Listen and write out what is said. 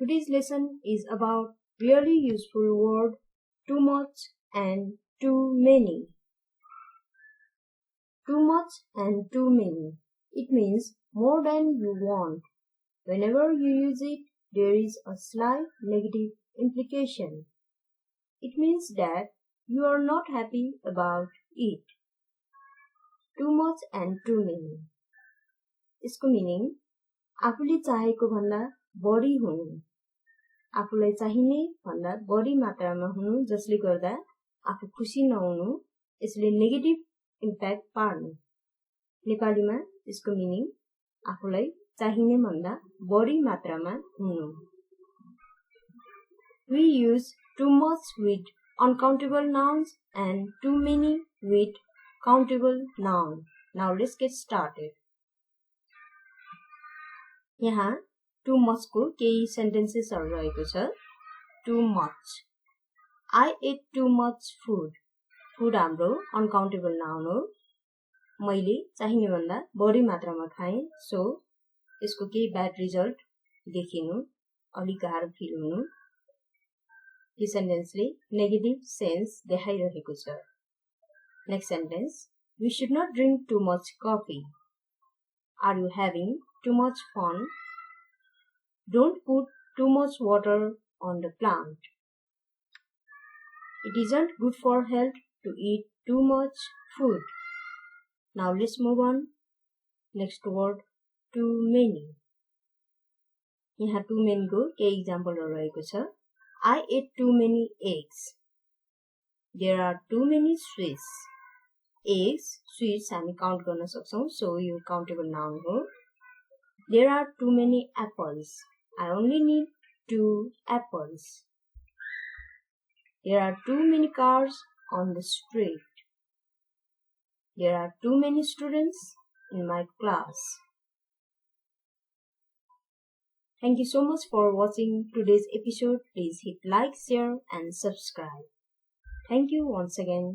Today's lesson is about really useful word too much and too many. Too much and too many. It means more than you want. Whenever you use it, there is a slight negative implication. It means that you are not happy about it. Too much and too many. यसको meaning आफूले चाहेको भन्दा बढी हुनु, आफूलाई चाहिने भन्दा बढी मात्रामा हुनु, जसले गर्दा आफू खुसी नहुनु, यसले नेगेटिभ इम्प्याक्ट पार्नु। नेपालीमा यसको मिनिङ आफूलाई चाहिने भन्दा बढी मात्रामा हुनु। We use too much with uncountable nouns and too many with countable noun. Now let's get started. यहाँ too much को केही सेन्टेन्सेसहरु रहेको छ। Too much. I ate too much food. Food हाम्रो uncountable noun हो। मैले चाहिने भन्दा बढी मात्रामा खाएँ, सो यसको केही ब्याड रिजल्ट देखिनु, अलि गाह्रो फिल हुनु। यो सेन्टेन्सले नेगेटिभ सेन्स देखाइरहेको छ। Next sentence, we should not drink too much coffee. Are you having too much fun? Don't put too much water on the plant. It isn't good for health to eat too much food. Now let's move on. Next word, too many. यहाँ too many को केही इक्जाम्पलहरु रहेको छ। I ate too many eggs. There are too many sweets. Eggs, sweets हामी count गर्न सक्छौं, so यो countable noun हो। There are too many apples. I only need 2 apples. There are too many cars on the street. There are too many students in my class. Thank you so much for watching today's episode. Please hit like, share and subscribe. Thank you once again.